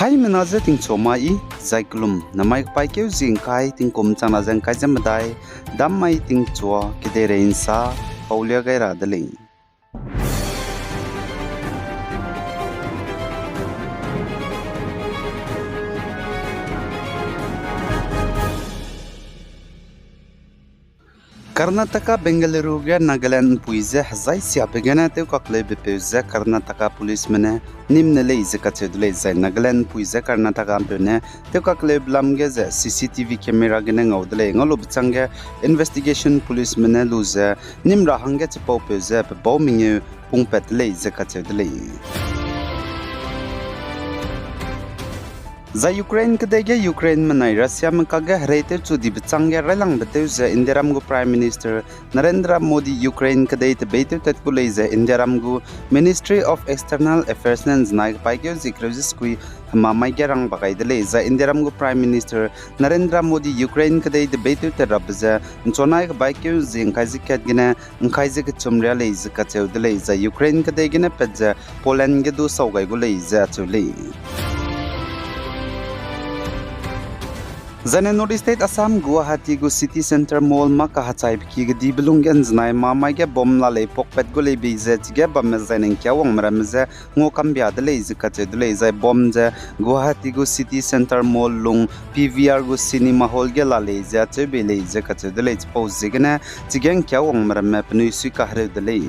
Hai menaze ting chomai zaiklum namai paikeu jingkai ting kumchang na jang kaijam dai dammai ting chua kidere insa paulia gaira daling Karnataka Bengaluru ga Nagaland puize hazai siapegana te kakle bepeuze Karnataka police mene nimne le izekatedule zai Nagaland puize Karnataka bene te kakle blamge ze CCTV camera gene ngaudle ngalo bchange investigation police mene luze nimra hange chpau peuze pe bominge pungpet le izekatedule Za Ukraine kadege Ukraine manai Russia makaga hreite chudi bchange relang beteuze Indiaram gu Prime Minister Narendra Modi Ukraine kadei te beitu tatkuleze Indiaram gu Ministry of External Affairs nans naik paigeu zikreuze skui mamai gerang bagai dele za Indiaram gu Prime Minister Narendra Modi Ukraine kadei te beitu te rabza chonai baikeu zingkai zikat gina ngkai zik chumria le zikacheu dele za Ukraine kadei gina pedza Poland ge du saugai gu le za chuli Zane North State Assam Guwahati gu City Center Mall ma kahachai bki gdi belungen znai mama ge bom la le pokpet gu le bize ge bam zanen kyawang maramze ngo kambya de le zikate de le zai bom je Guwahati gu City Center Mall lung PVR gu cinema hall ge la le ja che be le zikate de le pose zigna jigeng kyawang maram pnu su kahre de le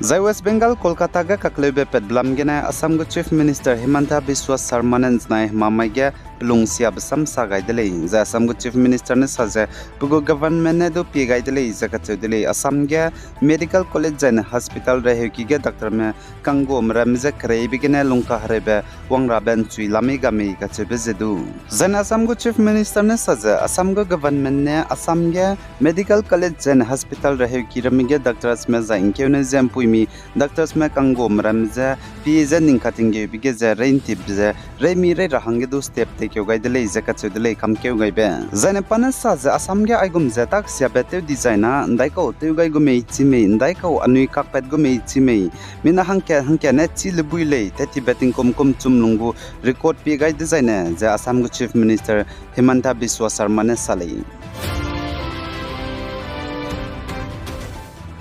Zai West Bengal Kolkata ga kaklebe pedlam gena Assam gu Chief Minister Himanta Biswa Sarma nai mamai ge lungsia besam sagai dele za Assam gu Chief Minister ne saje pugo government ne do pi gai dele zakathe dele Assam ge medical college and hospital re ki ge doctor me kango mram je krei bigene lungka harebe wangra ben chui lami gami ka che bezedu zan Assam gu Chief Minister ne saje Assam gu government ne Assam ge medical college and hospital re ki rami ge doctors me za inke ne jempui mi doctors me kango mram je pi je ning cutting ge bige je rain tip je re mi re rahang ge do step te kyo gai dele zakat che dele kam kyo gai be zane panasa za Assam ge aigum za tak sia bete designa ndai ko te gai gu me chi me ndai ko anui kak pet gu me chi me mina hangke ne chi lebui le te tibeting kom chum lungu record pi gai design za Assam gu Chief Minister Himanta Biswa Sarma ne salai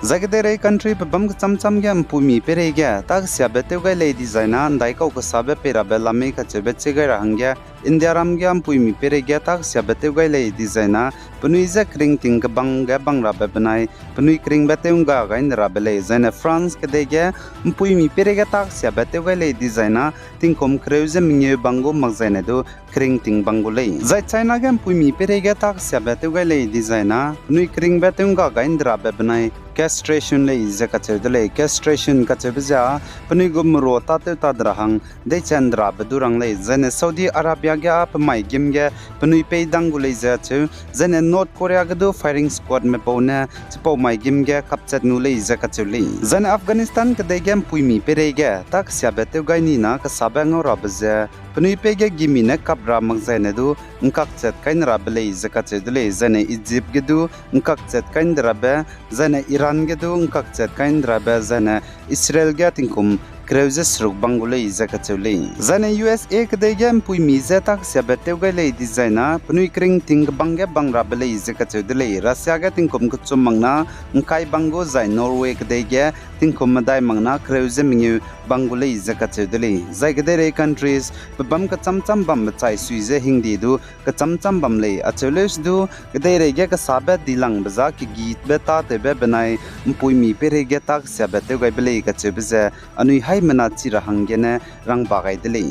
Zagdere country bam cham gam pumi perega tak sia bete gai le designa ndai ko sabe pera bela me ka chebe chega rahangya Indiaram gyam pumi perega tak sia bete gai le designa punui za kring ting bang ga bang ra benai punui kring bete unga ga in ra bele zane France ke dege pumi perega tak sia bete gai le designa ting kom kreuze minge bango magzaine do kring ting bangulei zai China gam pumi perega tak sia bete gai le designa punui kring bete unga ga in ra benai castration le zakate dele castration kachebja pani gumro tate tadrahang de chandra bedurang le zane Saudi Arabia ga pmai gimge pani pe dangule za chu zane North Korea ga do firing squad me pona chpo mai gimge kapchat nu le zakate le zane Afghanistan ka de gam puimi perega tak syabete gaini na ka sabang rabza pani pe ga gimina kapra magzaine do ngkak chat kain rabele zakate dele zane Egypt ga do ngkak chat kain rabe zane Iran ge do ngkak chat kain rabe zane Israel ga tingkum kreuze sruk bangule zakachule zane USA kdai gam pui mi zatak sabete gale designa punui kring ting bangge bangra bele zakachudele Russia ga tingkum kuchum mangna ngkai bango zai Norway kdai ge tingkum madai mangna kreuze mingu bangule zakachudele zai gdere countries bam ka chamcham bam chai suize hingdi du ka chamcham bam le achules du gdere ge ka sabe dilang baza ki git beta te be banai pui mi pere ge tak sabete gai bele ka chebze anui hai menachi rahangene rang bagai dele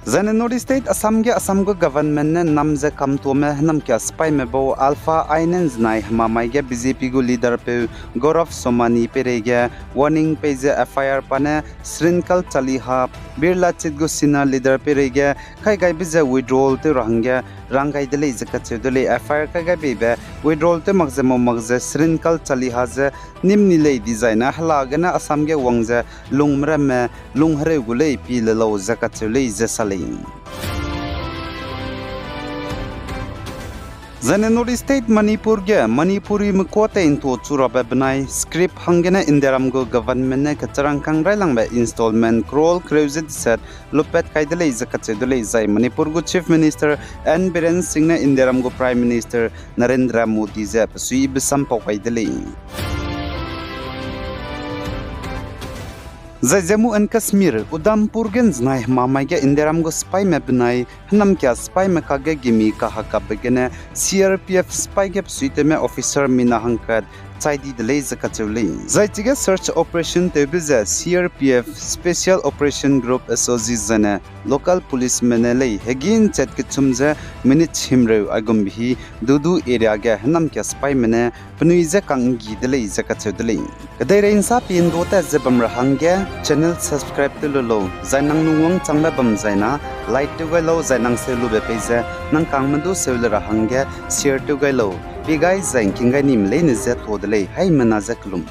Zane North State Assam go government ne namze kam to me nam kya spy me bo alpha ainens nai mamai ge BJP go leader pe Gaurav Somani perege warning page FIR pane Srinkal Chaliha Birla Chit go senior leader perege kai gai biza withdrawal te rahangya rangai dele zakat dele FIR kai gai be withdrawal te magze Srinkal Chaliha ze nimni le designer hala gana Assam ge wangze lungmra me lunghre gule pi le lo zakat le ze Zanenori state Manipur ge Manipuri mkote into churabe benai script hangena indiaram go government ne kacharang kangrai langbe installment crawl cruiset set lupet kaidele izakachedule zai Manipur go chief minister N Biren Singh ne indiaram go prime minister Narendra Modi ze sui bisam pawaidele Zai Jammu and Kashmir, Udhampur gen znai mamai ge indiaram go spy me benai hanam kya spy me kage gimi kaha ka begene CRPF spy ge suite me officer mina hangkat Saidi delay zakachuli. Zaitige search operation tebiza CRPF Special Operation Group Association local police menelei hegin chat kichumza minute himre agumbi dudu area ga hanam kya spy mene pnuiza kangi delay zakachuli. Kadai rain sa pin dota zebam rahangya channel subscribe to lo zainang nungwang changba bam zaina like to galo zainang selu be page nang kangmandu selu rahangya share to galo Bigay zain kinga nim lane zet hodlay hay manazaklum.